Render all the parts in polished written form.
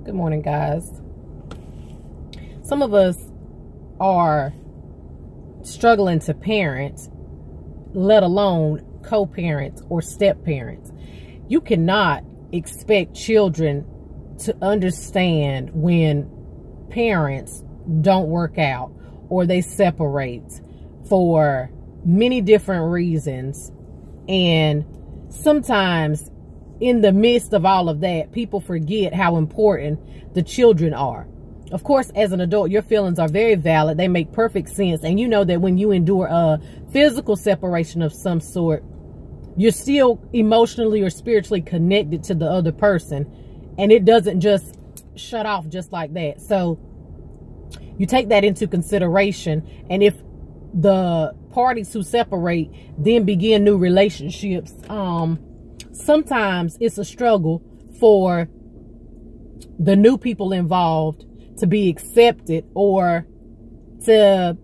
Good morning, guys. Some of us are struggling to parent, let alone co-parents or step-parents. You cannot expect children to understand when parents don't work out or they separate for many different reasons. And sometimes in the midst of all of that, people forget how important the children are. Of course, as an adult, your feelings are very valid. They make perfect sense. And you know that when you endure a physical separation of some sort, you're still emotionally or spiritually connected to the other person. And it doesn't just shut off just like that. So you take that into consideration. And if the parties who separate then begin new relationships, sometimes it's a struggle for the new people involved to be accepted or to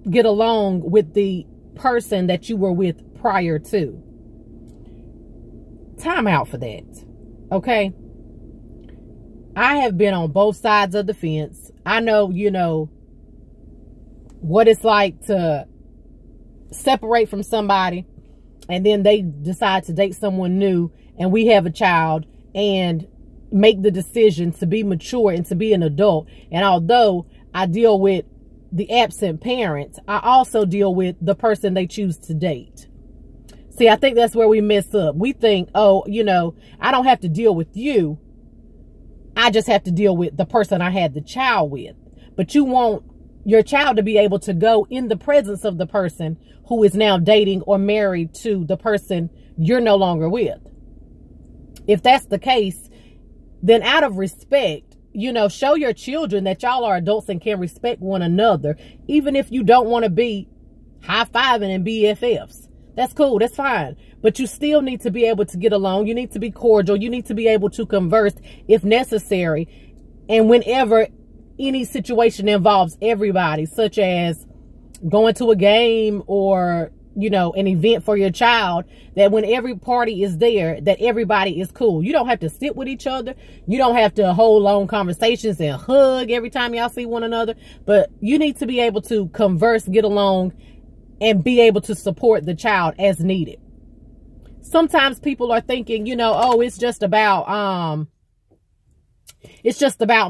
get along with the person that you were with prior to. Time out for that, okay? I have been on both sides of the fence. I know, you know, what it's like to separate from somebody and then they decide to date someone new and we have a child and make the decision to be mature and to be an adult. And although I deal with the absent parents, I also deal with the person they choose to date. See, I think that's where we mess up. We think, oh, you know, I don't have to deal with you. I just have to deal with the person I had the child with. But you want your child to be able to go in the presence of the person who is now dating or married to the person you're no longer with. If that's the case, then out of respect, you know, show your children that y'all are adults and can respect one another, even if you don't want to be high-fiving and BFFs. That's cool. That's fine. But you still need to be able to get along. You need to be cordial. You need to be able to converse if necessary. And whenever any situation involves everybody, such as going to a game or, you know, an event for your child, that when every party is there, that everybody is cool. You don't have to sit with each other. You don't have to hold long conversations and hug every time y'all see one another. But you need to be able to converse, get along, and be able to support the child as needed. Sometimes people are thinking, you know, oh, it's just about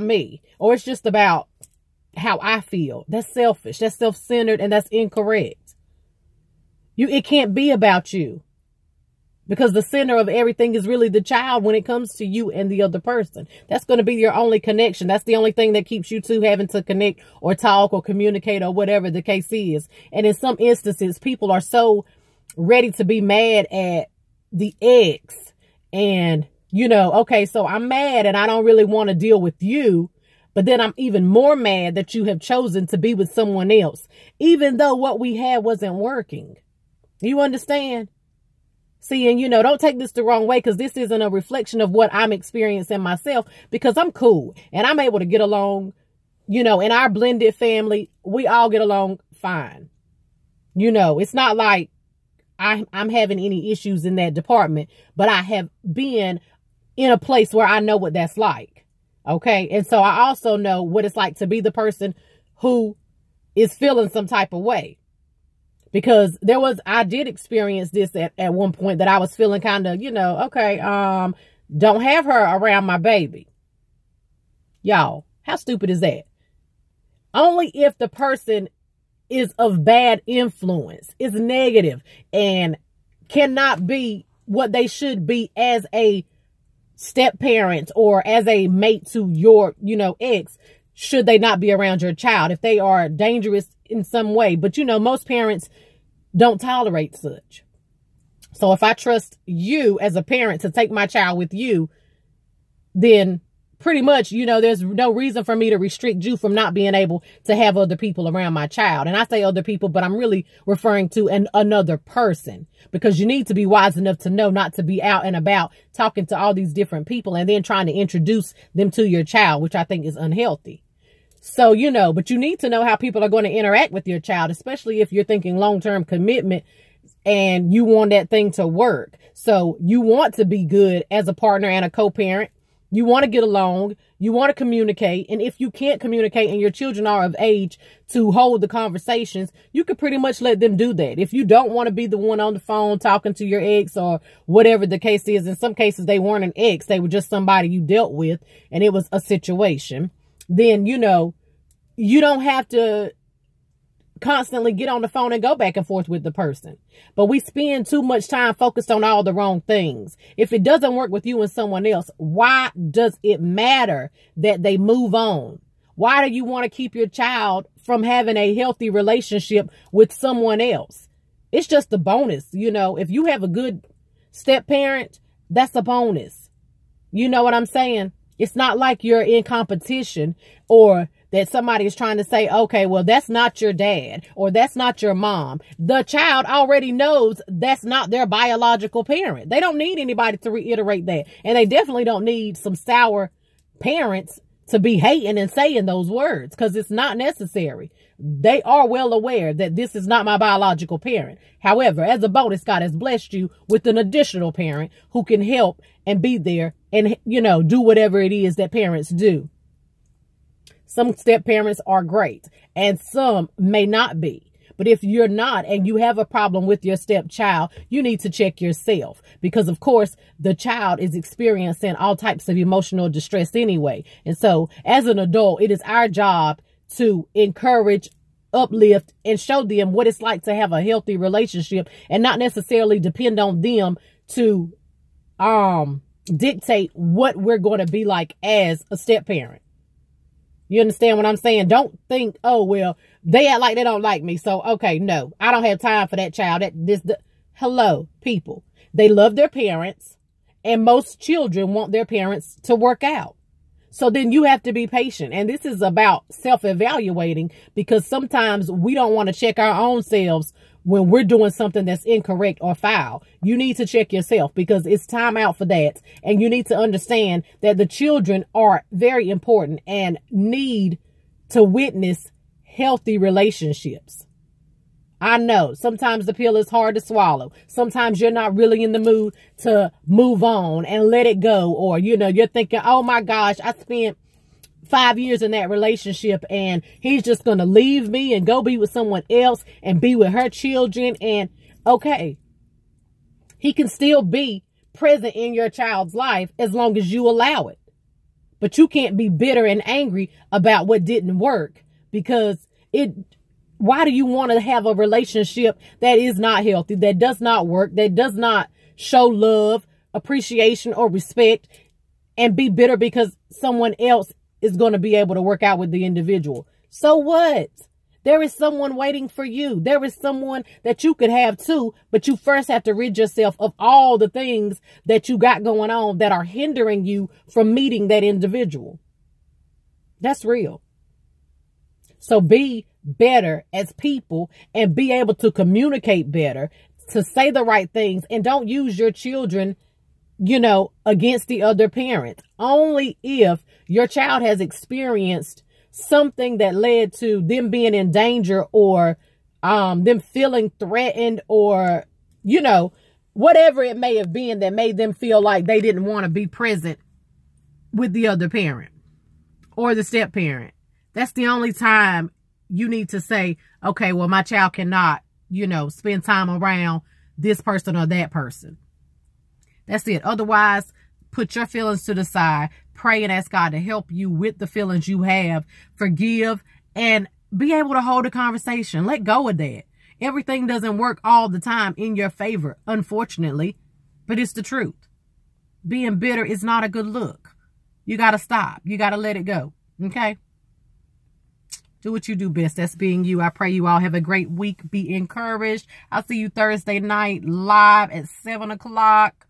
me, or it's just about how I feel. That's selfish. That's self-centered, and that's incorrect. It can't be about you, because the center of everything is really the child when it comes to you and the other person. That's going to be your only connection. That's the only thing that keeps you two having to connect or talk or communicate or whatever the case is. And in some instances, people are so ready to be mad at the ex and, you know, okay, so I'm mad and I don't really want to deal with you. But then I'm even more mad that you have chosen to be with someone else, even though what we had wasn't working. You understand? See, and you know, don't take this the wrong way, because this isn't a reflection of what I'm experiencing myself, because I'm cool and I'm able to get along, you know, in our blended family, we all get along fine. You know, it's not like I'm having any issues in that department, but I have been in a place where I know what that's like. Okay. And so I also know what it's like to be the person who is feeling some type of way. Because I did experience this at one point, that I was feeling kind of, you know, okay, don't have her around my baby. Y'all, how stupid is that? Only if the person is of bad influence, is negative, and cannot be what they should be as a step parent or as a mate to your, you know, ex, should they not be around your child if they are dangerous in some way. But, you know, most parents don't tolerate such. So if I trust you as a parent to take my child with you, then pretty much, you know, there's no reason for me to restrict you from not being able to have other people around my child. And I say other people, but I'm really referring to another person, because you need to be wise enough to know not to be out and about talking to all these different people and then trying to introduce them to your child, which I think is unhealthy. So, you know, but you need to know how people are going to interact with your child, especially if you're thinking long-term commitment and you want that thing to work. So you want to be good as a partner and a co-parent. You want to get along. You want to communicate. And if you can't communicate and your children are of age to hold the conversations, you could pretty much let them do that. If you don't want to be the one on the phone talking to your ex or whatever the case is, in some cases they weren't an ex, they were just somebody you dealt with and it was a situation, then, you know, you don't have to constantly get on the phone and go back and forth with the person. But we spend too much time focused on all the wrong things. If it doesn't work with you and someone else, why does it matter that they move on? Why do you want to keep your child from having a healthy relationship with someone else? It's just a bonus. You know, if you have a good step parent, that's a bonus. You know what I'm saying? It's not like you're in competition or that somebody is trying to say, okay, well, that's not your dad or that's not your mom. The child already knows that's not their biological parent. They don't need anybody to reiterate that. And they definitely don't need some sour parents to be hating and saying those words because it's not necessary. They are well aware that this is not my biological parent. However, as a bonus, God has blessed you with an additional parent who can help and be there and, you know, do whatever it is that parents do. Some step parents are great and some may not be. But if you're not and you have a problem with your stepchild, you need to check yourself because, of course, the child is experiencing all types of emotional distress anyway. And so as an adult, it is our job to encourage, uplift, and show them what it's like to have a healthy relationship and not necessarily depend on them to dictate what we're going to be like as a step parent. You understand what I'm saying? Don't think, oh, well, they act like they don't like me. So, okay, no, I don't have time for that child. Hello, people. They love their parents and most children want their parents to work out. So then you have to be patient. And this is about self-evaluating because sometimes we don't want to check our own selves when we're doing something that's incorrect or foul. You need to check yourself because it's time out for that. And you need to understand that the children are very important and need to witness healthy relationships. I know sometimes the pill is hard to swallow. Sometimes you're not really in the mood to move on and let it go. Or, you know, you're thinking, oh my gosh, I spent 5 years in that relationship and he's just going to leave me and go be with someone else and be with her children. And okay, he can still be present in your child's life as long as you allow it. But you can't be bitter and angry about what didn't work because why do you want to have a relationship that is not healthy, that does not work, that does not show love, appreciation, or respect, and be bitter because someone else is going to be able to work out with the individual? So what? There is someone waiting for you. There is someone that you could have too, but you first have to rid yourself of all the things that you got going on that are hindering you from meeting that individual. That's real. So be better as people and be able to communicate better, to say the right things, and don't use your children, you know, against the other parent. Only if your child has experienced something that led to them being in danger or them feeling threatened or, you know, whatever it may have been that made them feel like they didn't want to be present with the other parent or the step parent. That's the only time you need to say, okay, well, my child cannot, you know, spend time around this person or that person. That's it. Otherwise, put your feelings to the side. Pray and ask God to help you with the feelings you have. Forgive and be able to hold a conversation. Let go of that. Everything doesn't work all the time in your favor, unfortunately, but it's the truth. Being bitter is not a good look. You got to stop. You got to let it go. Okay? Do what you do best. That's being you. I pray you all have a great week. Be encouraged. I'll see you Thursday night live at 7 o'clock.